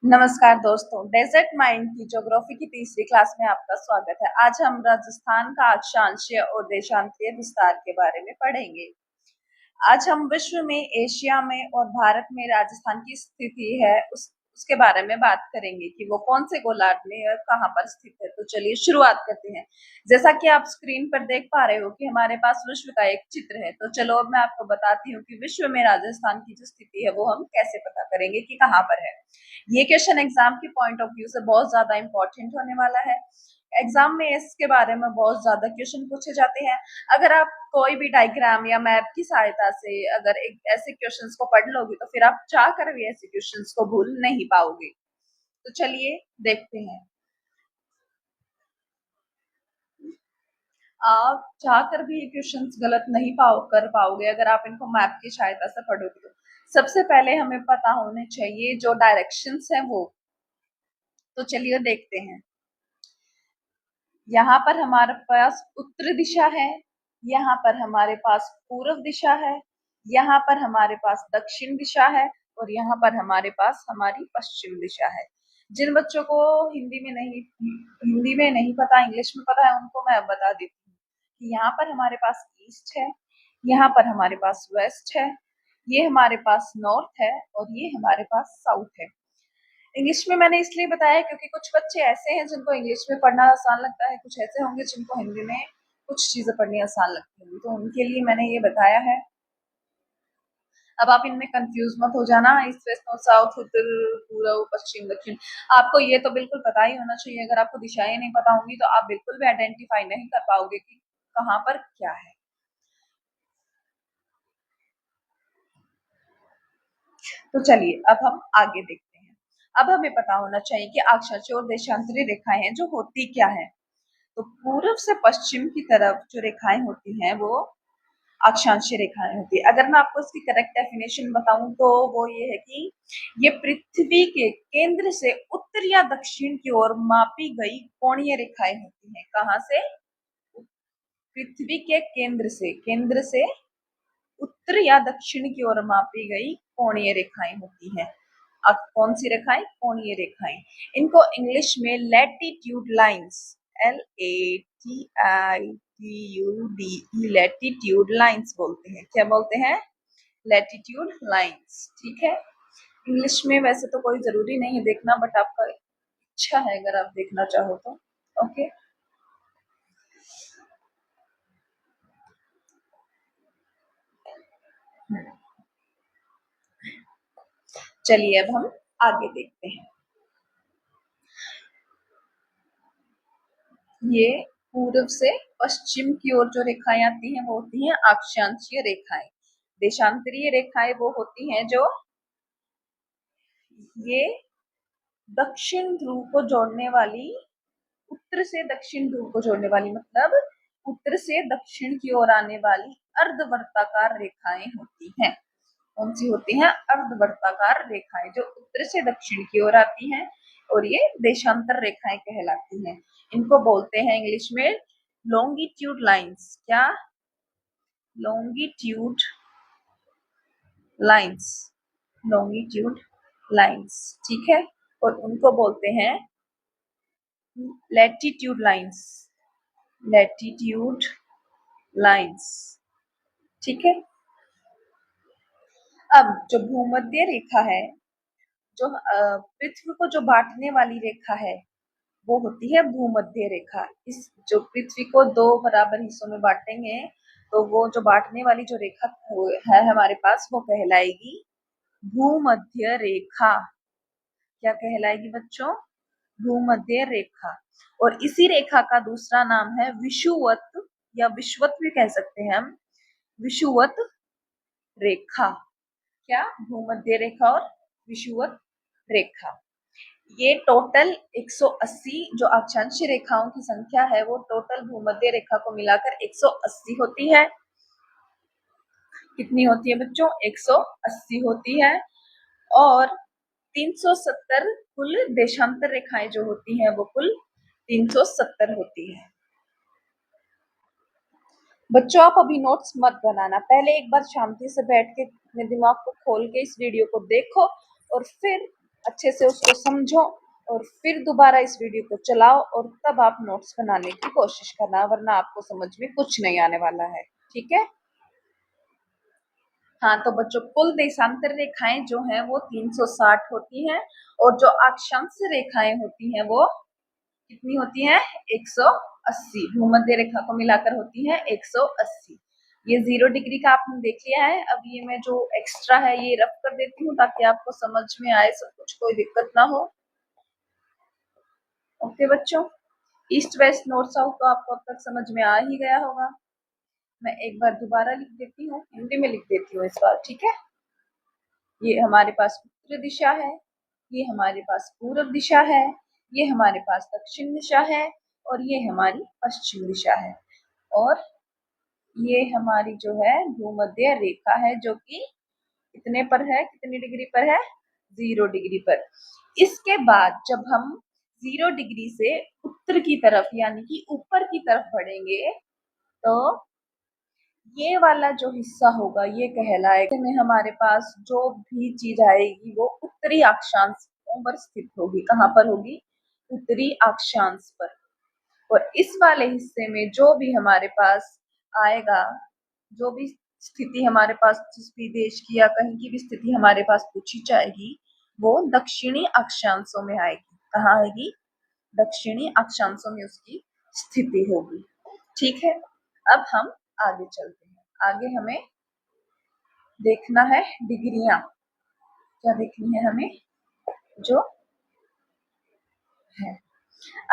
नमस्कार दोस्तों, desert mind की ज्योग्राफी की तीसरी क्लास में आपका स्वागत है। आज हम राजस्थान का अक्षांशीय और देशांतरीय विस्तार के बारे में पढ़ेंगे। आज हम विश्व में, एशिया में और भारत में राजस्थान की स्थिति है उसके बारे में बात करेंगे कि वो कौन से गोलार्ध में और कहाँ पर स्थित है। तो चलिए शुरुआत करते हैं। जैसा कि आप स्क्रीन पर देख पा रहे हो कि हमारे पास विश्व का एक चित्र है। तो चलो अब मैं आपको बताती हूँ कि विश्व में राजस्थान की जो स्थिति है वो हम कैसे पता करेंगे कि कहाँ पर है। ये क्वेश्चन एग्जाम के पॉइंट ऑफ व्यू से बहुत ज्यादा इंपॉर्टेंट होने वाला है। एग्जाम में इसके बारे में बहुत ज्यादा क्वेश्चन पूछे जाते हैं। अगर आप कोई भी डायग्राम या मैप की सहायता से अगर एक ऐसे क्वेश्चंस को पढ़ लोगे तो फिर आप चाह कर भी ऐसे क्वेश्चंस को भूल नहीं पाओगे। तो चलिए देखते हैं। आप चाहकर भी ये क्वेश्चंस गलत नहीं कर पाओगे अगर आप इनको मैप की सहायता से पढ़ोगे। तो सबसे पहले हमें पता होने चाहिए जो डायरेक्शंस हैं वो। तो चलिए देखते हैं। यहाँ पर हमारे पास उत्तर दिशा है, यहाँ पर हमारे पास पूर्व दिशा है, यहाँ पर हमारे पास दक्षिण दिशा है और यहाँ पर हमारे पास हमारी पश्चिम दिशा है। जिन बच्चों को हिंदी में नहीं पता, इंग्लिश में पता है, उनको मैं अब बता देती हूँ कि यहाँ पर हमारे पास ईस्ट है, यहाँ पर हमारे पास वेस्ट है, ये हमारे पास नॉर्थ है और ये हमारे पास साउथ है। इंग्लिश में मैंने इसलिए बताया क्योंकि कुछ बच्चे ऐसे हैं जिनको इंग्लिश में पढ़ना आसान लगता है, कुछ ऐसे होंगे जिनको हिंदी में कुछ चीजें पढ़नी आसान लगती होंगी, तो उनके लिए मैंने ये बताया है। अब आप इनमें कंफ्यूज मत हो जाना, ईस्ट वेस्ट नॉर्थ साउथ, उत्तर पूर्व पश्चिम दक्षिण। आपको ये तो बिल्कुल पता ही होना चाहिए। अगर आपको दिशाएं नहीं पता होंगी तो आप बिल्कुल भी आइडेंटिफाई नहीं कर पाओगे कि कहाँ पर क्या है। तो चलिए अब हम आगे देखते हैं। अब हमें पता होना चाहिए कि अक्षांशीय और देशांतरी रेखाएं हैं जो होती क्या है। तो पूर्व से पश्चिम की तरफ जो रेखाएं होती हैं वो अक्षांशीय रेखाएं होती है। अगर मैं आपको इसकी करेक्ट डेफिनेशन बताऊं तो वो ये है कि ये पृथ्वी के केंद्र से उत्तर या दक्षिण की ओर मापी गई कोणीय रेखाएं होती हैं। कहाँ से? पृथ्वी के केंद्र से उत्तर या दक्षिण की ओर मापी गई कोणीय रेखाएं होती हैं। अब कौन सी रेखाएं? कोणीय रेखाएं। इनको इंग्लिश में latitude lines, LATITUDE, latitude lines बोलते हैं। क्या बोलते हैं? Latitude lines. ठीक है। इंग्लिश में वैसे तो कोई जरूरी नहीं है देखना, बट आपका इच्छा है अगर आप देखना चाहो तो। ओके। चलिए अब हम आगे देखते हैं। ये पूर्व से पश्चिम की ओर जो रेखाएं आती हैं वो होती हैं अक्षांशीय रेखाएं। देशांतरीय रेखाएं वो होती हैं जो ये दक्षिण ध्रुव को जोड़ने वाली, उत्तर से दक्षिण ध्रुव को जोड़ने वाली, मतलब उत्तर से दक्षिण की ओर आने वाली अर्धवर्ताकार रेखाएं होती हैं। कौन सी होती हैं? अर्धवर्ताकार रेखाएं जो उत्तर से दक्षिण की ओर आती हैं और ये देशांतर रेखाएं कहलाती हैं। इनको बोलते हैं इंग्लिश में लॉन्गिट्यूड लाइंस। क्या? Longitude lines, longitude lines. ठीक है। और उनको बोलते हैं लैटिट्यूड लाइंस, लैटिट्यूड लाइंस। ठीक है। अब जो भूमध्य रेखा है, जो पृथ्वी को जो बांटने वाली रेखा है वो होती है भूमध्य रेखा। इस जो पृथ्वी को दो बराबर हिस्सों में बांटेंगे तो वो जो बांटने वाली जो रेखा है हमारे पास वो कहलाएगी भूमध्य रेखा। क्या कहलाएगी बच्चों? भूमध्य रेखा। और इसी रेखा का दूसरा नाम है विषुवत, या विषुवत भी कह सकते हैं हम, विषुवत रेखा। क्या? भूमध्य रेखा और विषुवत रेखा। ये टोटल 180 जो अक्षांशीय रेखाओं की संख्या है वो टोटल भूमध्य रेखा को मिलाकर 180 होती है। कितनी होती है बच्चों? 180 होती है। और 370 कुल देशांतर रेखाएं जो होती हैं वो कुल 370 होती है। बच्चों आप अभी नोट्स मत बनाना, पहले एक बार शांति से बैठ के अपने दिमाग को खोल के इस वीडियो को देखो और फिर अच्छे से उसको समझो और फिर दोबारा इस वीडियो को चलाओ और तब आप नोट्स बनाने की कोशिश करना, वरना आपको समझ में कुछ नहीं आने वाला है। ठीक है। हाँ, तो बच्चों कुल देशांतर रेखाएं जो हैं वो 360 होती हैं और जो अक्षांश रेखाएं होती हैं वो कितनी होती हैं? 180। भूमध्य रेखा को मिलाकर होती है 180। ये 0 डिग्री का आपने देख लिया है। अब ये मैं जो एक्स्ट्रा है ये रफ कर देती हूँ ताकि आपको समझ में आए सब कुछ, कोई दिक्कत ना हो। ओके बच्चों, ईस्ट वेस्ट नॉर्थ साउथ तो आपको अब तक समझ में आ ही गया होगा। मैं एक बार दोबारा लिख देती हूँ, हिंदी में लिख देती हूँ इस बार। ठीक है। ये हमारे पास उत्तर दिशा है, ये हमारे पास पूर्व दिशा है, ये हमारे पास दक्षिण दिशा है और ये हमारी पश्चिम दिशा है। और ये हमारी जो है भूमध्य रेखा है जो कि कितने पर है, कितनी डिग्री पर है? 0 डिग्री पर। इसके बाद जब हम 0 डिग्री से उत्तर की तरफ यानी कि ऊपर की तरफ बढ़ेंगे तो ये वाला जो हिस्सा होगा ये कहलाएगा में हमारे पास जो भी चीज आएगी वो उत्तरी अक्षांश पर स्थित होगी। कहाँ पर होगी? उत्तरी अक्षांश पर। और इस वाले हिस्से में जो भी हमारे पास आएगा, जो भी स्थिति हमारे पास जिस भी देश की या कहीं की भी स्थिति हमारे पास पूछी जाएगी वो दक्षिणी अक्षांशों में आएगी। कहाँ आएगी? दक्षिणी अक्षांशों में उसकी स्थिति होगी। ठीक है। अब हम आगे चलते हैं। आगे हमें देखना है डिग्रियां। क्या देखनी है हमें? जो है।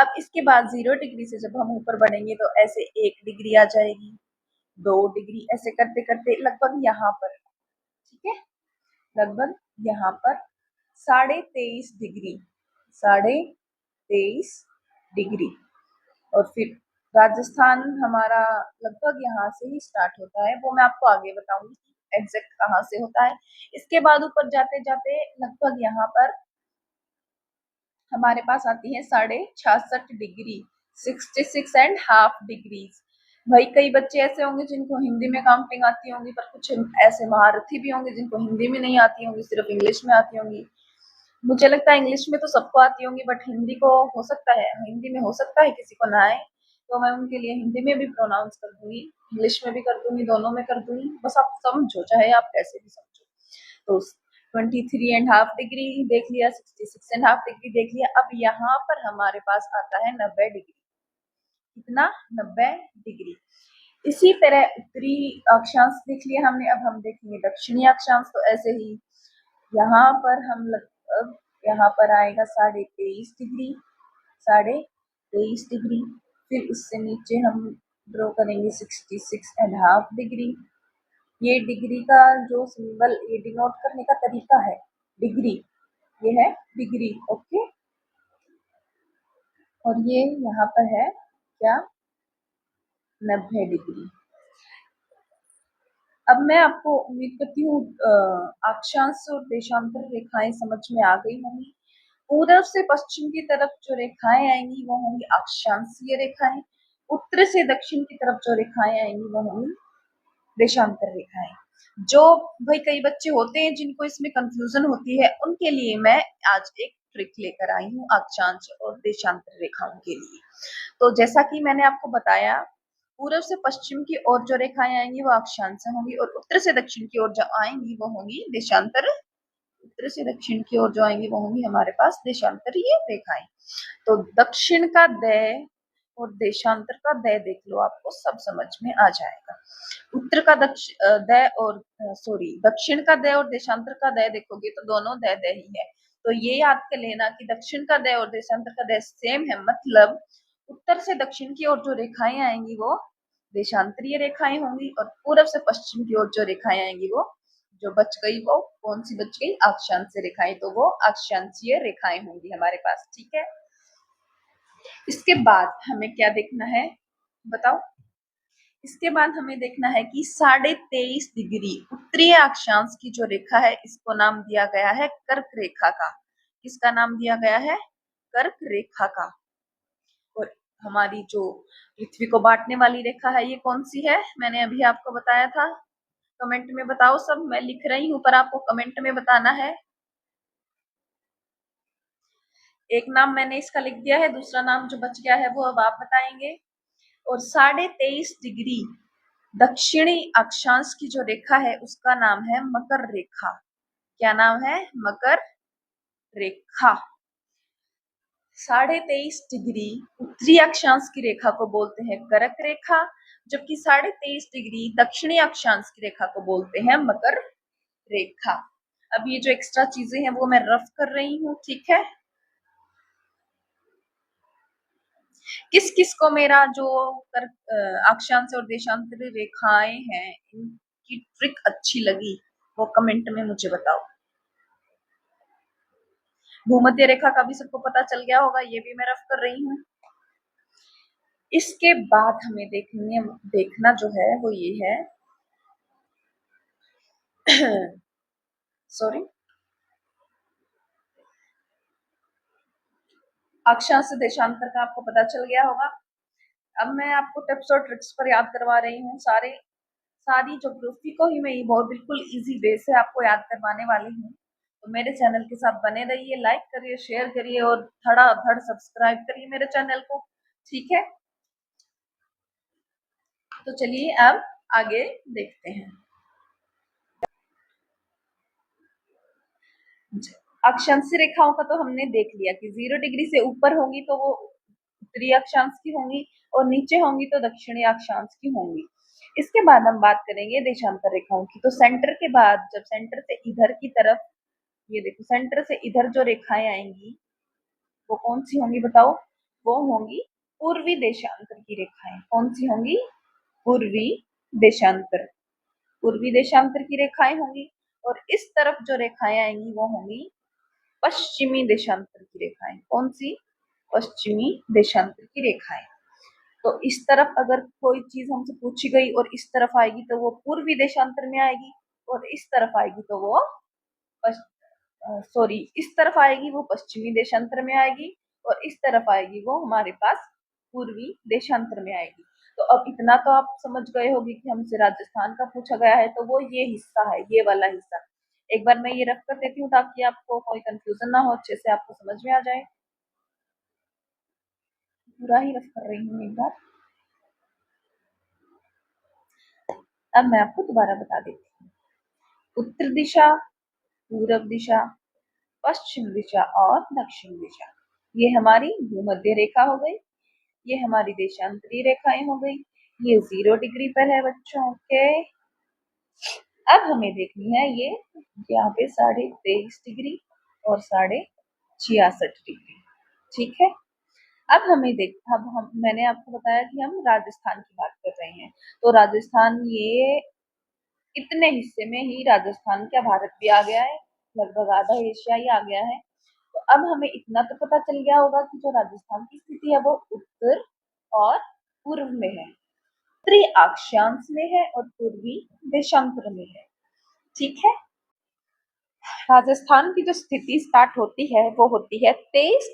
अब इसके बाद 0 डिग्री से जब हम ऊपर बढ़ेंगे तो ऐसे 1 डिग्री आ जाएगी, 2 डिग्री, ऐसे करते करते लगभग यहाँ पर। ठीक है। लगभग यहाँ पर 23.5 डिग्री, 23.5 डिग्री। और फिर राजस्थान हमारा लगभग यहाँ से ही स्टार्ट होता है, वो मैं आपको आगे बताऊंगी एग्जैक्ट कहाँ से होता है। इसके बाद ऊपर जाते जाते लगभग यहाँ पर हमारे पास आती है 66.5 डिग्री, 66.5 डिग्रीज। भाई कई बच्चे ऐसे होंगे जिनको हिंदी में काउंटिंग आती होंगी, पर कुछ ऐसे महारथी भी होंगे जिनको हिंदी में नहीं आती होंगी, सिर्फ इंग्लिश में आती होंगी। मुझे लगता है इंग्लिश में तो सबको आती होंगी, बट हिंदी को हो सकता है, हिंदी में हो सकता है किसी को ना आए, तो मैं उनके लिए हिंदी में भी प्रोनाउंस कर दूंगी, इंग्लिश में भी कर दूंगी, दोनों में कर दूंगी, बस आप समझो, चाहे आप कैसे भी समझो। तो 23.5 डिग्री देख लिया, 66.5 डिग्री देख लिया। अब यहाँ पर हमारे पास आता है 90 डिग्री। कितना? 90 डिग्री। इसी तरह उत्तरी अक्षांश देख लिया हमने। अब हम देखेंगे दक्षिणी अक्षांश। तो ऐसे ही यहाँ पर हम लगभग यहाँ पर आएगा 23.5 डिग्री, 23.5 डिग्री। फिर इससे नीचे हम ड्रॉ करेंगे 66.5 डिग्री। ये डिग्री का जो सिंबल, ये डिनोट करने का तरीका है डिग्री, ये है डिग्री। ओके। और ये यहाँ पर है क्या? 90 डिग्री। अब मैं आपको उम्मीद करती हूँ अक्षांश और देशांतर रेखाएं समझ में आ गई होंगी। पूर्व से पश्चिम की तरफ जो रेखाएं आएंगी वो होंगी अक्षांशीय रेखाएं। उत्तर से दक्षिण की तरफ जो रेखाएं आएंगी वो होंगी देशांतर रेखाएं। जो भाई कई बच्चे होते हैं जिनको इसमें कंफ्यूजन होती है, उनके लिए मैं आज एक ट्रिक लेकर आई हूँ अक्षांश और देशांतर रेखाओं के लिए। तो जैसा कि मैंने आपको बताया, पूर्व से पश्चिम की ओर जो रेखाएं आएंगी वो अक्षांश होंगी और उत्तर से दक्षिण की ओर जो आएंगी वो होंगी देशांतर। उत्तर से दक्षिण की ओर जो आएंगी वो होंगी हमारे पास देशांतरीय रेखाएं। तो दक्षिण का दै और देशांतर का दै देख लो, आपको सब समझ में आ जाएगा। उत्तर का दै और दक्षिण का दै और देशांतर का दै देखोगे तो दोनों दै दै ही है। तो ये याद कर लेना कि दक्षिण का दै और देशांतर का दै सेम है, मतलब उत्तर से दक्षिण की ओर जो रेखाएं आएंगी वो देशांतरीय रेखाएं होंगी और पूर्व से पश्चिम की ओर जो रेखाएं आएंगी वो जो बच गई, वो कौन सी बच गई? अक्षांशीय रेखाएं। तो वो अक्षांशीय रेखाएं होंगी हमारे पास। ठीक है। इसके बाद हमें क्या देखना है बताओ? इसके बाद हमें देखना है कि 23.5 डिग्री उत्तरीय अक्षांश की जो रेखा है इसको नाम दिया गया है कर्क रेखा का। किसका नाम दिया गया है? कर्क रेखा का। और हमारी जो पृथ्वी को बांटने वाली रेखा है ये कौन सी है? मैंने अभी आपको बताया था। कमेंट में बताओ सब, मैं लिख रही हूँ पर आपको कमेंट में बताना है। एक नाम मैंने इसका लिख दिया है, दूसरा नाम जो बच गया है वो अब आप बताएंगे। और 23.5 डिग्री दक्षिणी अक्षांश की जो रेखा है उसका नाम है मकर रेखा। क्या नाम है? मकर रेखा। 23.5 डिग्री उत्तरी अक्षांश की रेखा को बोलते हैं कर्क रेखा, जबकि 23.5 डिग्री दक्षिणी अक्षांश की रेखा को बोलते हैं मकर रेखा। अब ये जो एक्स्ट्रा चीजें हैं वो मैं रफ कर रही हूँ, ठीक है। किस किस को मेरा जो अक्षांश और देशांतरी रेखाएं हैं इनकी ट्रिक अच्छी लगी वो कमेंट में मुझे बताओ। भूमध्य रेखा का भी सबको पता चल गया होगा, ये भी मैं रफ कर रही हूँ। इसके बाद हमें देखना जो है वो ये है सॉरी, अक्षांश से देशांतर का आपको पता चल गया होगा। अब मैं आपको टिप्स और ट्रिक्स पर याद करवा रही हूँ। सारी ज्योग्राफी को ही मैं ये बहुत बिल्कुल इजी वे से आपको याद करवाने वाली हूँ। तो मेरे चैनल के साथ बने रहिए, लाइक करिए, शेयर करिए और धड़ाधड़ सब्सक्राइब करिए मेरे चैनल को, ठीक है। तो चलिए अब आगे देखते हैं। अक्षांशीय रेखाओं का तो हमने देख लिया कि 0 डिग्री से ऊपर होंगी तो वो उत्तरी अक्षांश की होंगी और नीचे होंगी तो दक्षिणी अक्षांश की होंगी। इसके बाद हम बात करेंगे देशांतर रेखाओं की। तो सेंटर के बाद जब सेंटर से इधर की तरफ, ये देखो सेंटर से इधर जो रेखाएं आएंगी वो कौन सी होंगी बताओ? वो होंगी पूर्वी देशांतर की रेखाएं। कौन सी होंगी? पूर्वी देशांतर। पूर्वी देशांतर की रेखाएं होंगी। और इस तरफ जो रेखाएं आएंगी वो होंगी पश्चिमी देशांतर की रेखाएं। कौन सी? पश्चिमी देशांतर की रेखाएं। तो इस तरफ अगर कोई चीज हमसे पूछी गई और इस तरफ आएगी तो वो पूर्वी देशांतर में आएगी, और इस तरफ आएगी तो वो सॉरी इस तरफ आएगी वो पश्चिमी देशांतर में आएगी, और इस तरफ आएगी वो हमारे पास पूर्वी देशांतर में आएगी। तो अब इतना तो आप समझ गए होंगे कि हमसे राजस्थान का पूछा गया है तो वो ये हिस्सा है, ये वाला हिस्सा। एक बार मैं ये रफ कर देती हूँ ताकि आपको कोई कंफ्यूजन ना हो, अच्छे से आपको समझ में आ जाए। पूरा ही रफ कर रही हूँ एक बार। अब मैं आपको दोबारा बता देती हूँ। उत्तर दिशा, पूर्व दिशा, पश्चिम दिशा और दक्षिण दिशा, ये हमारी भूमध्य रेखा हो गई। ये हमारी देशांतरी रेखाएं हो गई। ये 0 डिग्री पर है बच्चों के। अब हमें देखनी है ये यहाँ पे 23.5 डिग्री और 66.5 डिग्री, ठीक है। अब हम मैंने आपको बताया कि हम राजस्थान की बात कर रहे हैं। तो राजस्थान, ये इतने हिस्से में ही राजस्थान क्या भारत भी आ गया है, लगभग आधा एशिया ही आ गया है। तो अब हमें इतना तो पता चल गया होगा कि जो राजस्थान की स्थिति है वो उत्तर और पूर्व में है, उत्तरी अक्षांश में है और पूर्वी देशांतर में है, ठीक है। राजस्थान की जो स्थिति स्टार्ट होती है वो होती है 23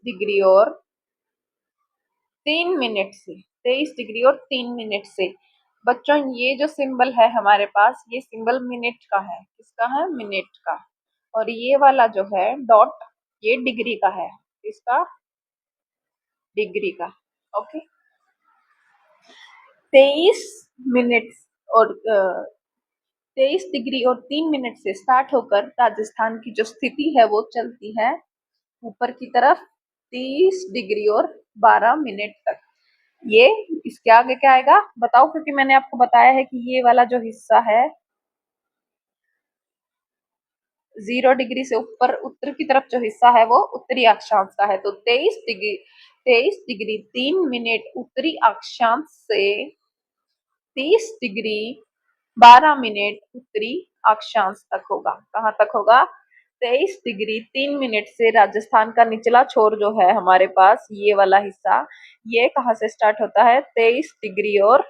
डिग्री और 3 मिनट से। 23 डिग्री और 3 मिनट से। बच्चों ये जो सिंबल है हमारे पास, ये सिंबल मिनट का है। किसका है? मिनट का। और ये वाला जो है डॉट, ये डिग्री का है। इसका डिग्री का। ओके। 23 मिनट और 23 डिग्री और 3 मिनट से स्टार्ट होकर राजस्थान की जो स्थिति है वो चलती है ऊपर की तरफ 30 डिग्री और 12 मिनट तक। ये इसके आगे क्या आएगा बताओ? क्योंकि मैंने आपको बताया है कि ये वाला जो हिस्सा है 0 डिग्री से ऊपर उत्तर की तरफ जो हिस्सा है वो उत्तरी अक्षांश का है। तो 23 डिग्री 3 मिनट उत्तरी अक्षांश से 30 डिग्री 12 मिनट उत्तरी अक्षांश तक होगा। कहाँ तक होगा? 23 डिग्री 3 मिनट से राजस्थान का निचला छोर जो है हमारे पास, ये वाला हिस्सा, ये कहाँ से स्टार्ट होता है? 23 डिग्री और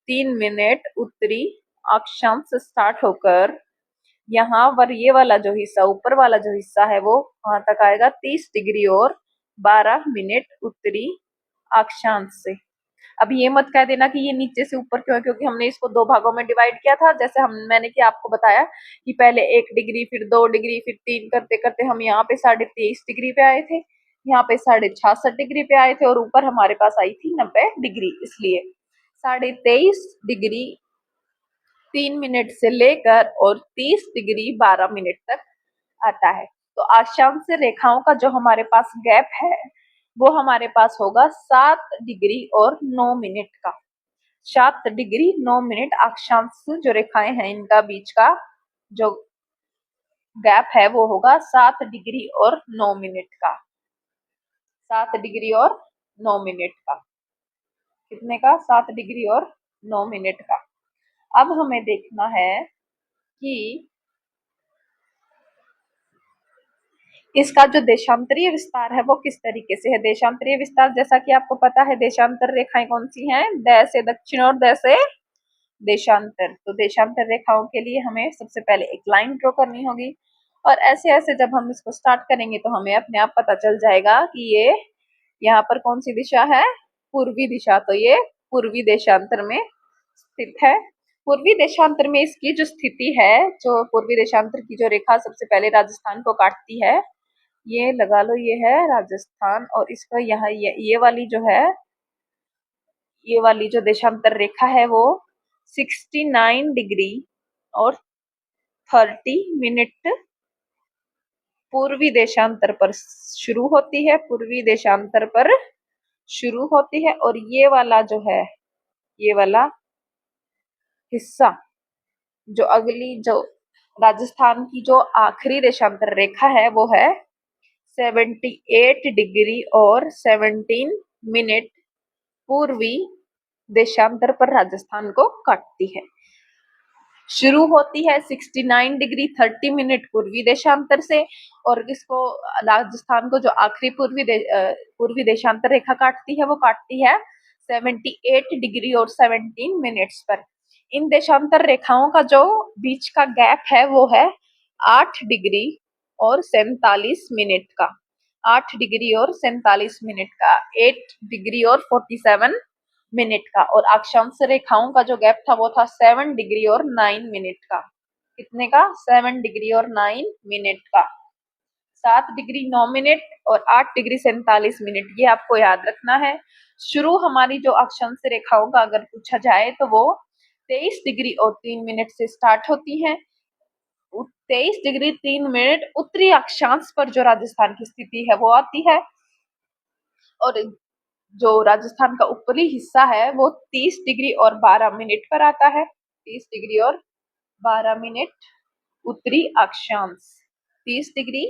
3 मिनट उत्तरी अक्षांश से स्टार्ट होकर यहाँ पर ये वाला जो हिस्सा, ऊपर वाला जो हिस्सा है वो कहाँ तक आएगा? 30 डिग्री और 12 मिनट उत्तरी अक्षांश से। अब ये मत कह देना कि ये नीचे से ऊपर क्यों है, क्योंकि हमने इसको 2 भागों में डिवाइड किया था। जैसे मैंने कि आपको बताया कि पहले 1 डिग्री, फिर 2 डिग्री, फिर 3 करते करते हम यहाँ पे 23.5 डिग्री पे आए थे, यहाँ पे 66.5 डिग्री पे आए थे, और ऊपर हमारे पास आई थी 90 डिग्री। इसलिए 23.5 डिग्री 3 मिनट से लेकर और 30 डिग्री 12 मिनट तक आता है। तो अक्षांश रेखाओं का जो हमारे पास गैप है वो हमारे पास होगा 7 डिग्री और 9 मिनट का। 7 डिग्री 9 मिनट अक्षांश जो रेखाएं हैं इनका बीच का जो गैप है वो होगा 7 डिग्री और 9 मिनट का। 7 डिग्री और 9 मिनट का। कितने का? 7 डिग्री और 9 मिनट का। अब हमें देखना है कि इसका जो देशांतरीय विस्तार है वो किस तरीके से है। देशांतरीय विस्तार, जैसा कि आपको पता है, देशांतर रेखाएं कौन सी हैं? दै से दक्षिण और दै से देशांतर। तो देशांतर रेखाओं के लिए हमें सबसे पहले एक लाइन ड्रॉ करनी होगी, और ऐसे ऐसे जब हम इसको स्टार्ट करेंगे तो हमें अपने आप पता चल जाएगा कि ये यहाँ पर कौन सी दिशा है? पूर्वी दिशा। तो ये पूर्वी देशांतर में स्थित है। पूर्वी देशांतर में इसकी जो स्थिति है, जो पूर्वी देशांतर की जो रेखा सबसे पहले राजस्थान को काटती है, ये लगा लो, ये है राजस्थान, और इसका यहाँ ये वाली जो है, ये वाली जो देशांतर रेखा है वो 69 डिग्री और 30 मिनट पूर्वी देशांतर पर शुरू होती है। पूर्वी देशांतर पर शुरू होती है, और ये वाला जो है, ये वाला हिस्सा, जो अगली जो राजस्थान की जो आखिरी देशांतर रेखा है वो है 78 डिग्री और 17 मिनट पूर्वी देशांतर पर राजस्थान को काटती है। शुरू होती है 69 डिग्री 30 मिनट पूर्वी देशांतर से, और इसको राजस्थान को जो आखिरी पूर्वी देशांतर रेखा काटती है वो काटती है 78 डिग्री और 17 मिनट्स पर। इन देशांतर रेखाओं का जो बीच का गैप है वो है 8 डिग्री और 47 मिनट का। 8 डिग्री और 47 मिनट का, 8 डिग्री और 47 मिनट का। और अक्षांश रेखाओं का जो गैप था वो था 7 डिग्री और 9 मिनट का। कितने का? 7 डिग्री और 9 मिनट का। 7 डिग्री 9 मिनट और 8 डिग्री 47 मिनट, ये आपको याद रखना है। शुरू हमारी जो अक्षांश रेखाओं का अगर पूछा जाए तो वो 23 डिग्री और 3 मिनट से स्टार्ट होती है। 23 डिग्री 3 मिनट उत्तरी अक्षांश पर जो राजस्थान की स्थिति है वो आती है, और जो राजस्थान का ऊपरी हिस्सा है वो 30 डिग्री और 12 मिनट पर आता है। 30 डिग्री और 12 मिनट उत्तरी अक्षांश। 30 डिग्री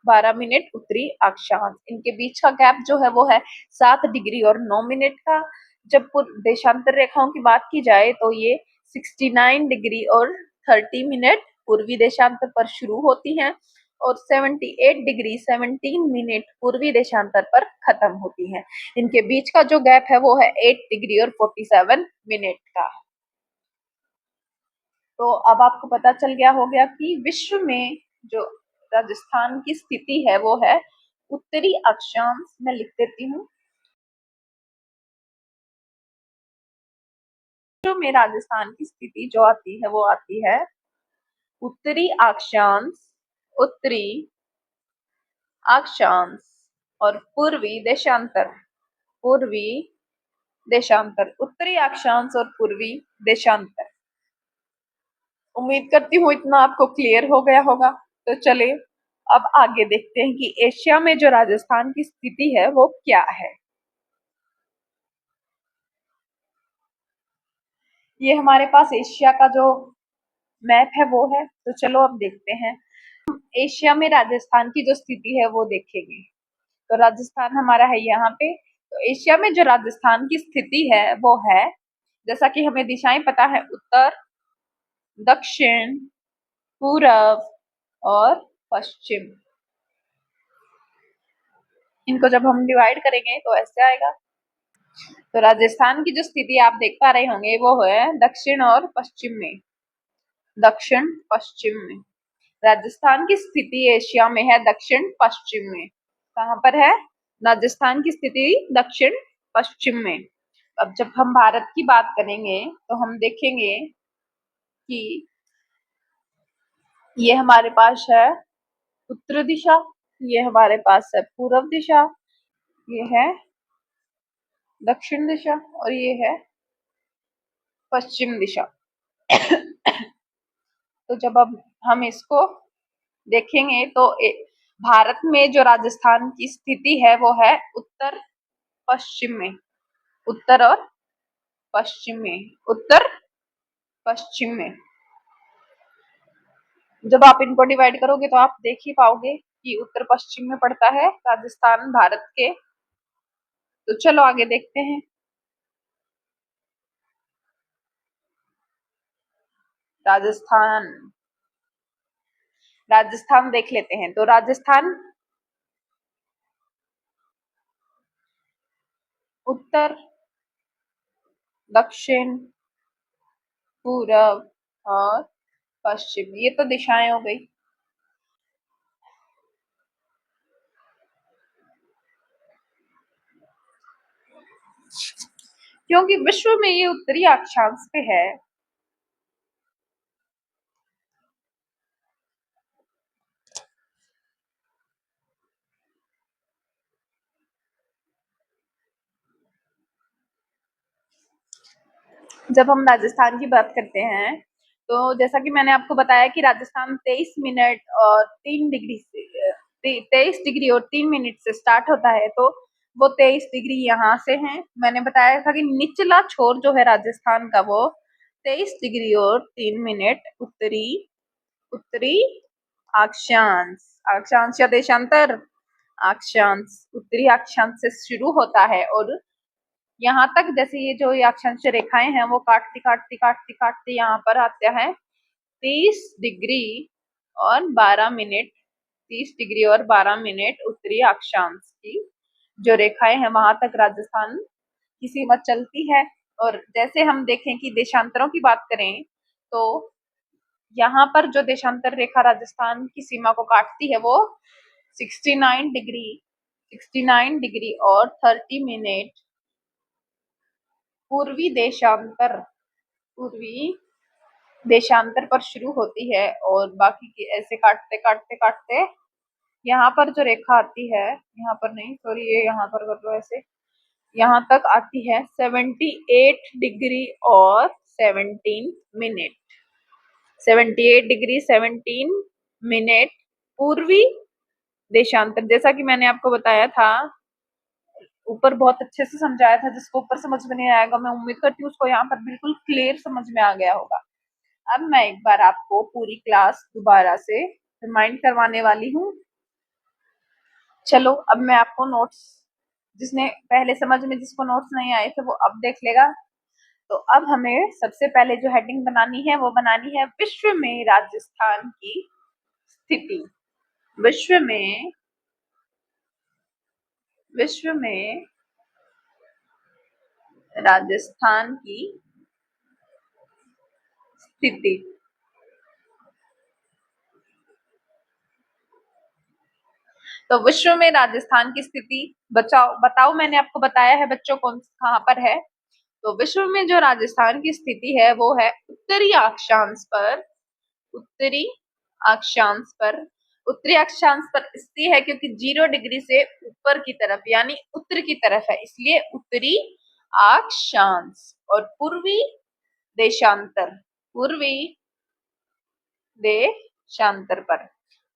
12 मिनट उत्तरी अक्षांश। इनके बीच का गैप जो है वो है 7 डिग्री और 9 मिनट का। जब देशांतर रेखाओं की बात की जाए तो ये 69 डिग्री और 30 मिनट पूर्वी देशांतर पर शुरू होती हैं, और 78 डिग्री 17 मिनट पूर्वी देशांतर पर खत्म होती हैं। इनके बीच का जो गैप है वो है 8 डिग्री और 47 मिनट का। तो अब आपको पता चल गया हो गया कि विश्व में जो राजस्थान की स्थिति है वो है उत्तरी अक्षांश। मैं लिख देती हूँ। विश्व में राजस्थान की स्थिति जो आती है वो आती है उत्तरी अक्षांश, उत्तरी अक्षांश और पूर्वी देशांतर। पूर्वी देशांतर, उत्तरी अक्षांश और पूर्वी देशांतर। उम्मीद करती हूँ इतना आपको क्लियर हो गया होगा। तो चलिए अब आगे देखते हैं कि एशिया में जो राजस्थान की स्थिति है वो क्या है। ये हमारे पास एशिया का जो मैप है वो है। तो चलो अब देखते हैं। एशिया में राजस्थान की जो स्थिति है वो देखेंगे। तो राजस्थान हमारा है यहाँ पे। तो एशिया में जो राजस्थान की स्थिति है वो है, जैसा कि हमें दिशाएं पता है, उत्तर, दक्षिण, पूरब और पश्चिम। इनको जब हम डिवाइड करेंगे तो ऐसे आएगा। तो राजस्थान की जो स्थिति आप देख पा रहे होंगे वो है दक्षिण और पश्चिम में। दक्षिण पश्चिम में राजस्थान की स्थिति एशिया में है दक्षिण पश्चिम में। कहाँ पर है राजस्थान की स्थिति? दक्षिण पश्चिम में। अब जब हम भारत की बात करेंगे तो हम देखेंगे कि ये हमारे पास है उत्तर दिशा, ये हमारे पास है पूर्व दिशा, ये है दक्षिण दिशा और ये है पश्चिम दिशा। तो जब अब हम इसको देखेंगे तो भारत में जो राजस्थान की स्थिति है वो है उत्तर पश्चिम में, उत्तर और पश्चिम में, उत्तर पश्चिम में। जब आप इनको डिवाइड करोगे तो आप देख ही पाओगे कि उत्तर पश्चिम में पड़ता है राजस्थान भारत के। तो चलो आगे देखते हैं। राजस्थान, राजस्थान देख लेते हैं। तो राजस्थान उत्तर, दक्षिण, पूरब और पश्चिम, ये तो दिशाएं हो गई। क्योंकि विश्व में ये उत्तरी अक्षांश पे है। जब हम राजस्थान की बात करते हैं तो जैसा कि मैंने आपको बताया कि राजस्थान 23 मिनट और 3 डिग्री से 23 डिग्री और 3 मिनट से स्टार्ट होता है। तो वो 23 डिग्री यहाँ से है। मैंने बताया था कि निचला छोर जो है राजस्थान का वो 23 डिग्री और 3 मिनट उत्तरी, उत्तरी अक्षांश, अक्षांश या देशांतर, अक्षांश, उत्तरी अक्षांश से शुरू होता है और यहाँ तक जैसे ये जो ये अक्षांश रेखाएं हैं वो काटती काटती काटती काटती यहाँ पर आता है 30 डिग्री और 12 मिनट, 30 डिग्री और 12 मिनट उत्तरी अक्षांश की जो रेखाएं हैं वहां तक राजस्थान की सीमा चलती है। और जैसे हम देखें कि देशांतरों की बात करें तो यहाँ पर जो देशांतर रेखा राजस्थान की सीमा को काटती है वो 69 डिग्री, 69 डिग्री और 30 मिनट पूर्वी देशांतर, पूर्वी देशांतर पर शुरू होती है और बाकी की ऐसे काटते काटते काटते यहाँ पर जो रेखा आती है, यहाँ पर नहीं सॉरी ये यहाँ पर कर लो ऐसे, यहाँ तक आती है 78 डिग्री और 17 मिनट, 78 डिग्री 17 मिनट पूर्वी देशांतर। जैसा कि मैंने आपको बताया था ऊपर, बहुत अच्छे से समझाया था, जिसको ऊपर समझ में नहीं आएगा मैं उम्मीद करती हूँ उसको यहाँ पर बिल्कुल क्लियर समझ में आ गया होगा। अब मैं एक बार आपको पूरी क्लास दोबारा से रिमाइंड करवाने वाली हूँ। चलो अब मैं आपको नोट्स, जिसने पहले समझ में जिसको नोट्स नहीं आए थे वो अब देख लेगा। तो अब हमें सबसे पहले जो हेडिंग बनानी है वो बनानी है विश्व में राजस्थान की स्थिति। विश्व में, विश्व में राजस्थान की स्थिति। तो विश्व में राजस्थान की स्थिति बचाओ बताओ, मैंने आपको बताया है बच्चों कौन कहाँ पर है। तो विश्व में जो राजस्थान की स्थिति है वो है उत्तरी अक्षांश पर, उत्तरी अक्षांश पर। उत्तरी अक्षांश पर इसलिए है क्योंकि 0 डिग्री से ऊपर की तरफ यानी उत्तर की तरफ है, इसलिए उत्तरी अक्षांश। और पूर्वी देशांतर, पूर्वी देशांतर पर,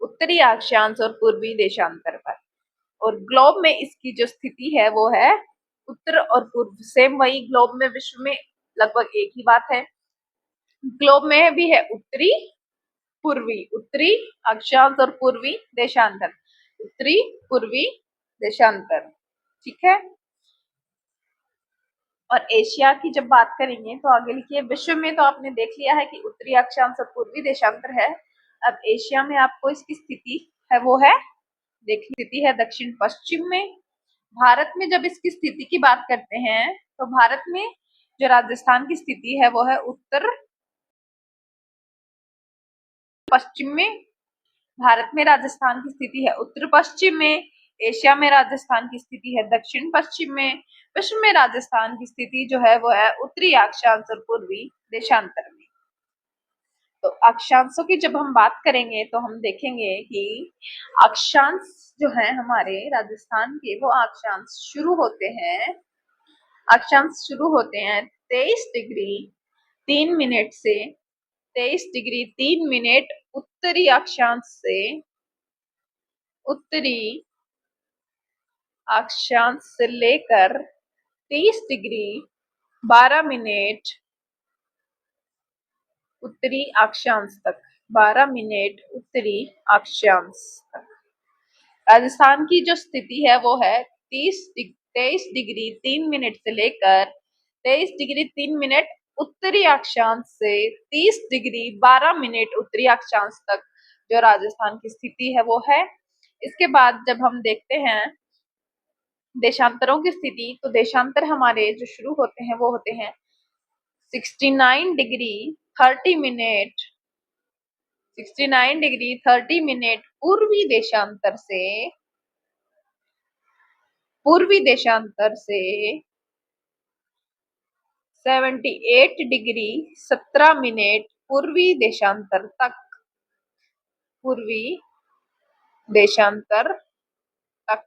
उत्तरी अक्षांश और पूर्वी देशांतर पर। और ग्लोब में इसकी जो स्थिति है वो है उत्तर और पूर्व, सेम वही ग्लोब में विश्व में लगभग एक ही बात है। ग्लोब में भी है उत्तरी पूर्वी, उत्तरी अक्षांश और पूर्वी देशांतर, उत्तरी पूर्वी देशांतर, ठीक है। और एशिया की जब बात करेंगे तो आगे लिखिए विश्व में तो आपने देख लिया है कि उत्तरी अक्षांश और पूर्वी देशांतर है। अब एशिया में आपको इसकी स्थिति है वो है, देखिए स्थिति है दक्षिण पश्चिम में। भारत में जब इसकी स्थिति की बात करते हैं तो भारत में जो राजस्थान की स्थिति है वो है उत्तर पश्चिम में। भारत में राजस्थान की स्थिति है उत्तर पश्चिम में। एशिया में राजस्थान की स्थिति है दक्षिण पश्चिम में। पश्चिम में राजस्थान की स्थिति जो है वो है उत्तरी अक्षांश और पूर्वी देशांतर में। तो अक्षांशों की जब हम बात करेंगे तो हम देखेंगे कि अक्षांश जो है हमारे राजस्थान के, वो अक्षांश शुरू होते हैं 23 डिग्री 3 मिनट से। 23 डिग्री 3 मिनट उत्तरी अक्षांश से लेकर 23 डिग्री 12 मिनट उत्तरी अक्षांश तक। 12 मिनट उत्तरी अक्षांश तक राजस्थान की जो स्थिति है वो है 23 डिग्री 3 मिनट से लेकर 23 डिग्री 3 मिनट उत्तरी अक्षांश से 30 डिग्री 12 मिनट उत्तरी अक्षांश तक जो राजस्थान की स्थिति है वो है। इसके बाद जब हम देखते हैं देशांतरों की स्थिति, तो देशांतर हमारे जो शुरू होते हैं वो होते हैं 69 डिग्री 30 मिनट 69 डिग्री 30 मिनट पूर्वी देशांतर से 78 डिग्री 17 मिनट पूर्वी देशांतर तक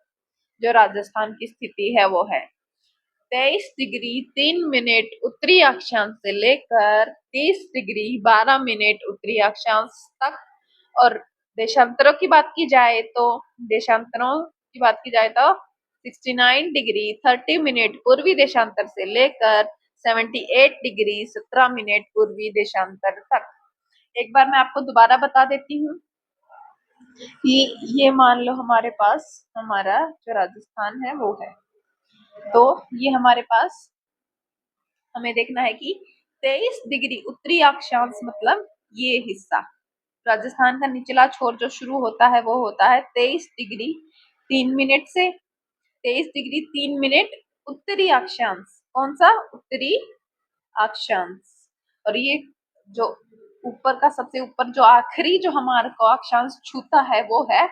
जो राजस्थान की स्थिति है वो है। 23 डिग्री 3 मिनट उत्तरी अक्षांश से लेकर 30 डिग्री 12 मिनट उत्तरी अक्षांश तक। और देशांतरों की बात की जाए तो 69 डिग्री 30 मिनट पूर्वी देशांतर से लेकर 78 डिग्री 17 मिनट पूर्वी देशांतर तक। एक बार मैं आपको दोबारा बता देती हूँ कि ये मान लो हमारे पास हमारा जो राजस्थान है वो है। तो ये हमारे पास हमें देखना है कि 23 डिग्री उत्तरी अक्षांश मतलब ये हिस्सा, राजस्थान का निचला छोर जो शुरू होता है वो होता है 23 डिग्री 3 मिनट से। 23 डिग्री 3 मिनट उत्तरी अक्षांश, कौन सा? उत्तरी अक्षांश। और ये जो ऊपर का सबसे ऊपर जो आखिरी जो हमारे को अक्षांश छूता है वो है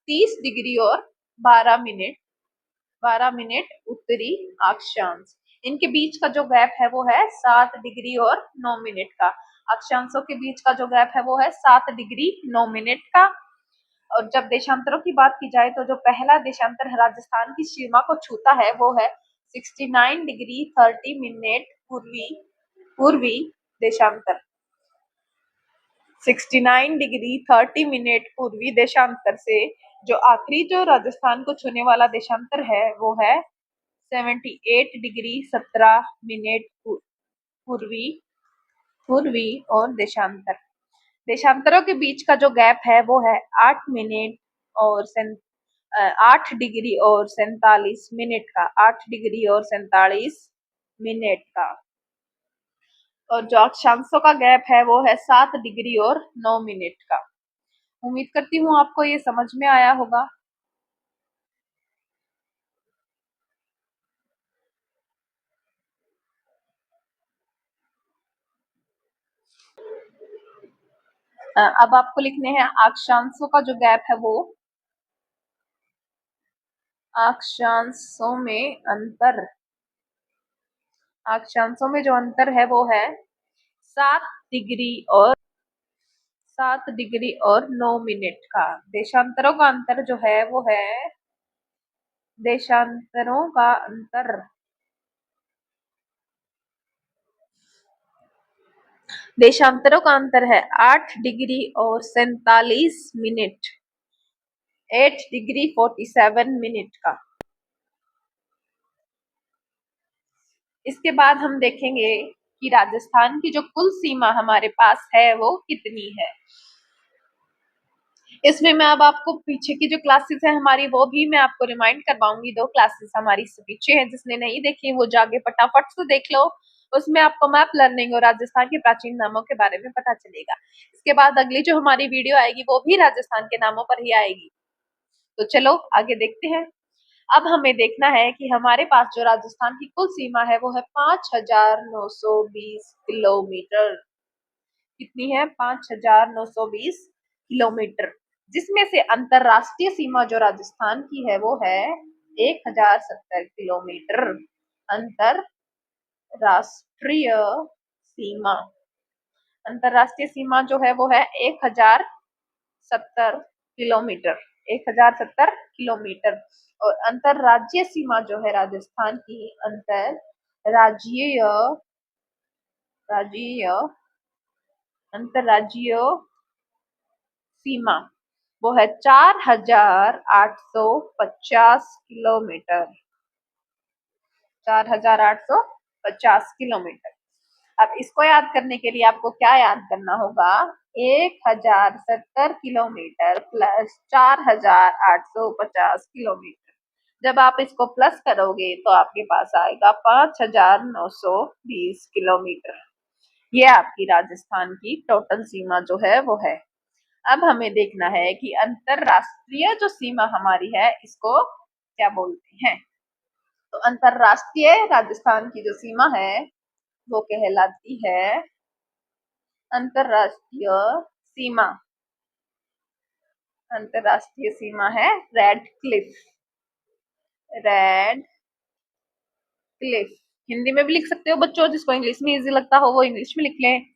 30 डिग्री और 12 मिनट उत्तरी अक्षांश। इनके बीच का जो गैप है वो है 7 डिग्री और 9 मिनट का। अक्षांशों के बीच का जो गैप है वो है 7 डिग्री 9 मिनट का। और जब देशांतरों की बात की जाए तो जो पहला देशांतर राजस्थान की सीमा को छूता है वो है 69 डिग्री 30 मिनट पूर्वी देशांतर। 69 डिग्री 30 मिनट पूर्वी देशांतर से जो आखिरी जो राजस्थान को छूने वाला देशांतर है वो है 78 डिग्री 17 मिनट पूर्वी और देशांतर। देशांतरों के बीच का जो गैप है वो है 8 डिग्री और 47 मिनट का। 8 डिग्री और 47 मिनट का। और जो अक्षांशों का गैप है वो है 7 डिग्री और 9 मिनट का। उम्मीद करती हूँ आपको ये समझ में आया होगा। अब आपको लिखने हैं अक्षांशों का जो गैप है वो, अक्षांशों में जो अंतर है वो है 7 डिग्री और 7 डिग्री और 9 मिनट का। देशांतरों का अंतर जो है वो है, देशांतरों का अंतर है 8 डिग्री और 47 मिनट। 8 डिग्री 47 मिनट का। इसके बाद हम देखेंगे कि राजस्थान की जो कुल सीमा हमारे पास है वो कितनी है। इसमें मैं अब आपको पीछे की जो क्लासेस है हमारी वो भी मैं आपको रिमाइंड करवाऊंगी। 2 क्लासेस हमारी पीछे है, जिसने नहीं देखी वो जाके फटाफट से देख लो। उसमें आपको मैप लर्निंग और राजस्थान के प्राचीन नामों के बारे में पता चलेगा। इसके बाद अगली जो हमारी वीडियो आएगी वो भी राजस्थान के नामों पर ही आएगी। तो चलो आगे देखते हैं। अब हमें देखना है कि हमारे पास जो राजस्थान की कुल सीमा है वो है 5920 किलोमीटर। कितनी है? 5920 किलोमीटर। जिसमें से अंतरराष्ट्रीय सीमा जो राजस्थान की है वो है 1070 किलोमीटर। अंतरराष्ट्रीय सीमा, अंतरराष्ट्रीय सीमा जो है वो है 1070 किलोमीटर, 1070 किलोमीटर। और अंतरराज्यीय सीमा जो है राजस्थान की, अंतरराज्यीय राज्यीय अंतरराज्यीय सीमा वो है 4850 किलोमीटर, 4850 किलोमीटर। अब इसको याद करने के लिए आपको क्या याद करना होगा, 1070 किलोमीटर प्लस 4850 किलोमीटर। जब आप इसको प्लस करोगे तो आपके पास आएगा 5920 किलोमीटर। ये आपकी राजस्थान की टोटल सीमा जो है वो है। अब हमें देखना है कि अंतरराष्ट्रीय जो सीमा हमारी है इसको क्या बोलते हैं। तो अंतरराष्ट्रीय राजस्थान की जो सीमा है वो कहलाती है अंतरराष्ट्रीय सीमा। अंतरराष्ट्रीय सीमा है red Cliff, red Cliff. Hindi में भी लिख सकते हो बच्चों, जिसको इंग्लिश में इजी लगता हो वो इंग्लिश में लिख लें।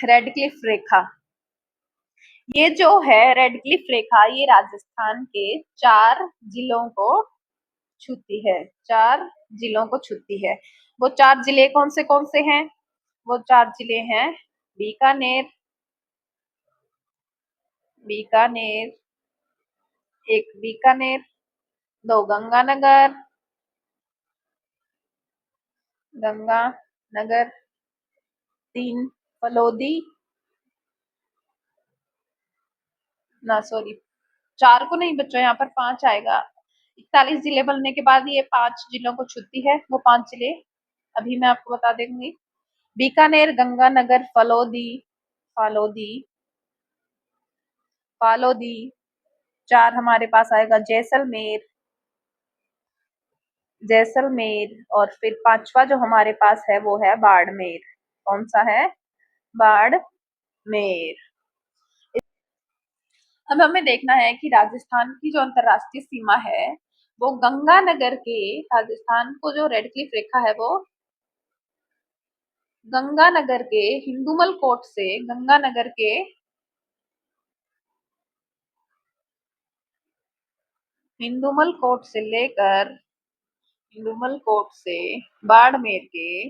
रेड क्लिफ रेखा, ये जो है रेड क्लिफ रेखा, ये राजस्थान के 4 जिलों को छूती है, 4 जिलों को छूती है। वो 4 जिले कौन से हैं? वो 4 जिले हैं बीकानेर, बीकानेर, एक बीकानेर, 2 गंगानगर, गंगानगर, 3 फलोदी, ना सॉरी 4 को नहीं बच्चों, यहाँ पर 5 आएगा। 41 जिले बनने के बाद ये 5 जिलों को छूती है। वो 5 जिले अभी मैं आपको बता दूंगी। बीकानेर, गंगानगर, फलोदी, फालोदी, फालोदी। 4 हमारे पास आएगा जैसलमेर, जैसलमेर। और फिर 5वां जो हमारे पास है वो है बाड़मेर। कौन सा है? बाड़मेर। अब हमें देखना है कि राजस्थान की जो अंतरराष्ट्रीय सीमा है वो गंगानगर के, राजस्थान को जो रेड क्लिफ रेखा है वो गंगानगर के हिंदुमल कोट से, गंगानगर के हिंदुमल कोट से लेकर, हिंदुमल कोट से बाड़मेर के,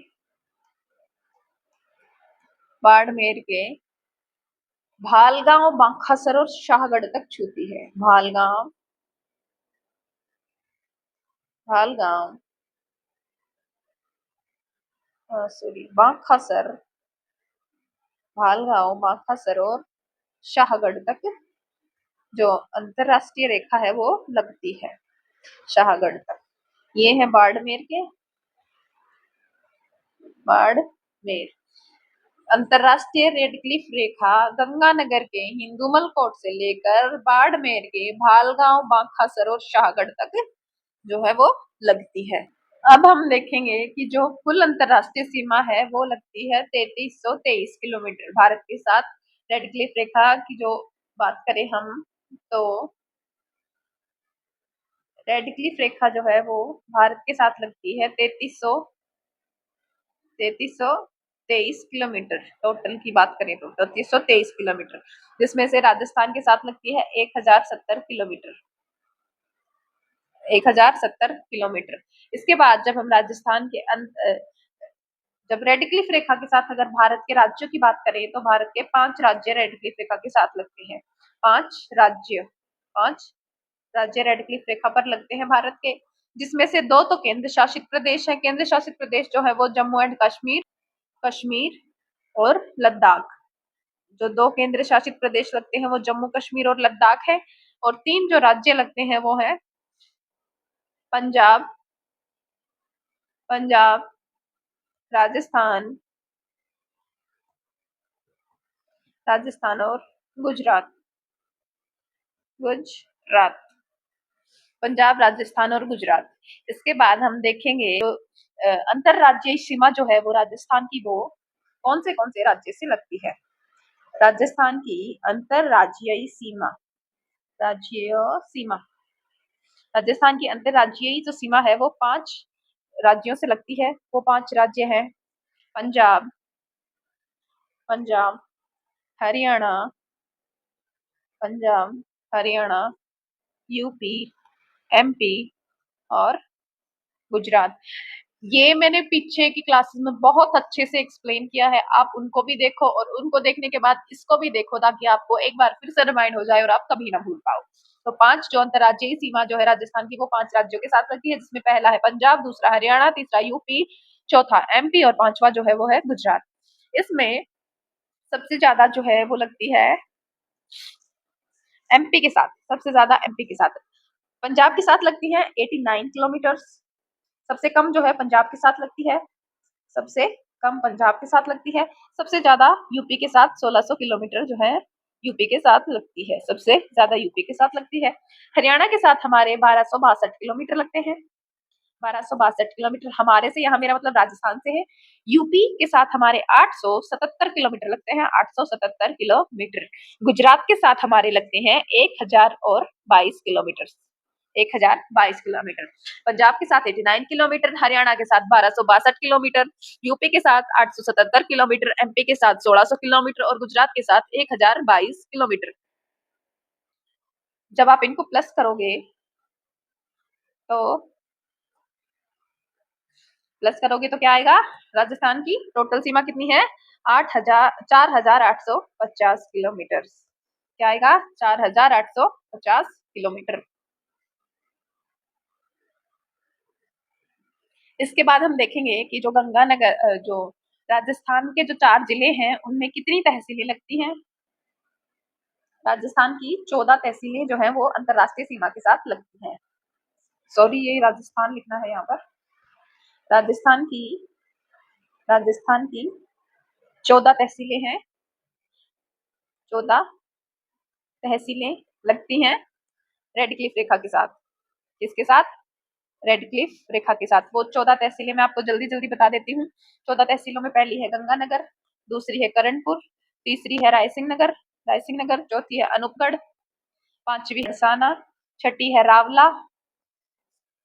बाड़मेर के भालगांव, बांखासर और शाहगढ़ तक छूती है। भालगांव, भालगांव सॉरी बांखासर, भालगांव, बांखासर और शाहगढ़ तक जो अंतरराष्ट्रीय रेखा है वो लगती है, शाहगढ़ तक। ये है बाड़मेर के, बाड़मेर। अंतरराष्ट्रीय रेड क्लिफ रेखा गंगानगर के हिंदुमल कोट से लेकर बाड़मेर के भालगांव, बांखासर और शाहगढ़ तक जो है वो लगती है। अब हम देखेंगे कि जो कुल अंतरराष्ट्रीय सीमा है वो लगती है 3323 किलोमीटर भारत के साथ। रेड क्लिफ रेखा की जो बात करें हम, तो रेड क्लिफ रेखा जो है वो भारत के साथ लगती है 3323 किलोमीटर। टोटल की बात करें तो 3323 किलोमीटर, जिसमें से राजस्थान के साथ लगती है 1070 किलोमीटर, 1070 किलोमीटर। इसके बाद जब हम राजस्थान के जब रेड क्लिफ रेखा के साथ अगर भारत के राज्यों की बात करें तो भारत के 5 राज्य रेड क्लिफ रेखा के साथ लगते हैं। 5 राज्य, 5 राज्य रेड क्लिफ रेखा पर लगते हैं भारत के, जिसमें से 2 तो केंद्र शासित प्रदेश है। केंद्र शासित प्रदेश जो है वो जम्मू एंड कश्मीर, कश्मीर और लद्दाख। जो 2 केंद्र शासित प्रदेश लगते हैं वो जम्मू कश्मीर और लद्दाख है। और 3 जो राज्य लगते हैं वो है पंजाब, पंजाब, राजस्थान, राजस्थान और गुजरात, गुजरात, पंजाब, राजस्थान और गुजरात। इसके बाद हम देखेंगे तो अंतरराज्यीय सीमा जो है वो राजस्थान की वो कौन से राज्य से लगती है। राजस्थान की अंतरराज्यीय सीमा, राज्यीय सीमा, राजस्थान की अंतरराज्यीय जो सीमा है वो 5 राज्यों से लगती है। वो 5 राज्य हैं पंजाब, पंजाब, हरियाणा, पंजाब, हरियाणा, यूपी, एमपी और गुजरात। ये मैंने पीछे की क्लासेस में बहुत अच्छे से एक्सप्लेन किया है, आप उनको भी देखो और उनको देखने के बाद इसको भी देखो ताकि आपको एक बार फिर से रिमाइंड हो जाए और आप कभी ना भूल पाओ। तो 5 जो अंतर्राज्यीय सीमा जो है राजस्थान की वो 5 राज्यों के साथ लगती है, जिसमें पहला है पंजाब, दूसरा हरियाणा, तीसरा यूपी, चौथा एमपी और 5वां जो है वो है गुजरात। इसमें सबसे ज्यादा जो है वो लगती है एमपी के साथ, सबसे ज्यादा एमपी के साथ। पंजाब के साथ लगती है 89 किलोमीटर, सबसे कम जो है पंजाब के साथ लगती है, सबसे कम पंजाब के साथ लगती है। सबसे ज्यादा यूपी के साथ 1600 किलोमीटर जो है यूपी के साथ लगती है, सबसे ज्यादा यूपी के साथ लगती है। हरियाणा के साथ हमारे 1262 किलोमीटर लगते हैं, 1262 किलोमीटर हमारे से, यहाँ मेरा मतलब राजस्थान से है। यूपी के साथ हमारे 877 किलोमीटर लगते हैं, 877 किलोमीटर। गुजरात के साथ हमारे लगते हैं 1022 किलोमीटर, 1022 किलोमीटर। पंजाब के साथ 89 किलोमीटर, हरियाणा के साथ 1262 किलोमीटर, यूपी के साथ 877 किलोमीटर, एमपी के साथ 1600 किलोमीटर और गुजरात के साथ 1022 किलोमीटर। जब आप इनको प्लस करोगे तो क्या आएगा? राजस्थान की टोटल सीमा कितनी है? 4850 किलोमीटर। क्या आएगा? 4850 किलोमीटर। इसके बाद हम देखेंगे कि जो गंगानगर, जो राजस्थान के जो 4 जिले हैं उनमें कितनी तहसीलें लगती हैं। राजस्थान की 14 तहसीलें जो हैं वो अंतरराष्ट्रीय सीमा के साथ लगती हैं। सॉरी, ये राजस्थान लिखना है यहाँ पर। राजस्थान की राजस्थान की 14 तहसीलें हैं, 14 तहसीलें लगती हैं रेड क्लिफ रेखा के साथ। किसके साथ? रेड क्लिफ रेखा के साथ। वो 14 तहसीलें मैं आपको जल्दी जल्दी बता देती हूँ। 14 तहसीलों में पहली है गंगानगर, दूसरी है करणपुर, तीसरी है रायसिंह नगर, चौथी है अनूपगढ़, पांचवी है हरसाना, छठी है रावला।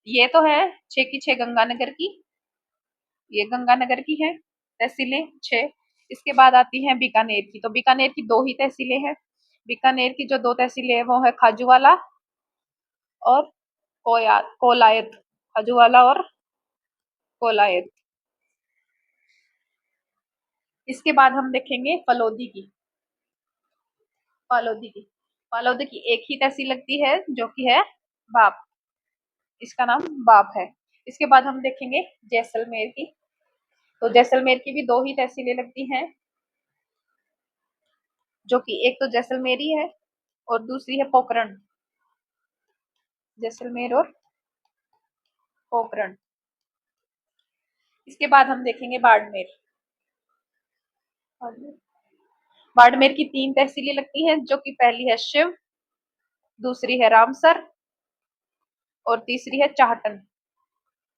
ये तो है 6 की 6 गंगानगर की, ये गंगानगर की है तहसीलें 6। इसके बाद आती हैं बीकानेर की, तो बीकानेर की 2 ही तहसीलें हैं। बीकानेर की जो 2 तहसीलें हैं वो है खाजूवाला और कोलायत, खाजूवाला और कोलायत। इसके बाद हम देखेंगे फलोदी की, फालोदी की, फालोदी की एक ही तहसील लगती है जो कि है बाप, इसका नाम बाप है। इसके बाद हम देखेंगे जैसलमेर की, तो जैसलमेर की भी 2 ही तहसीलें लगती हैं, जो कि एक तो जैसलमेरी है और दूसरी है पोखरण, जैसलमेर और पोखरण। इसके बाद हम देखेंगे बाड़मेर, बाड़मेर की 3 तहसीलें लगती हैं, जो कि पहली है शिव, दूसरी है रामसर और तीसरी है चाहटन,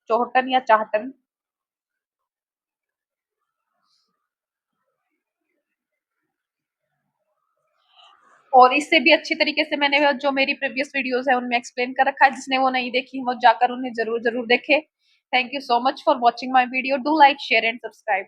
चौहटन या चाहटन। और इससे भी अच्छी तरीके से मैंने जो मेरी प्रीवियस वीडियोस है उनमें एक्सप्लेन कर रखा है, जिसने वो नहीं देखी वो जाकर उन्हें जरूर जरूर देखे। Thank you so much for watching my video. Do like, share and subscribe.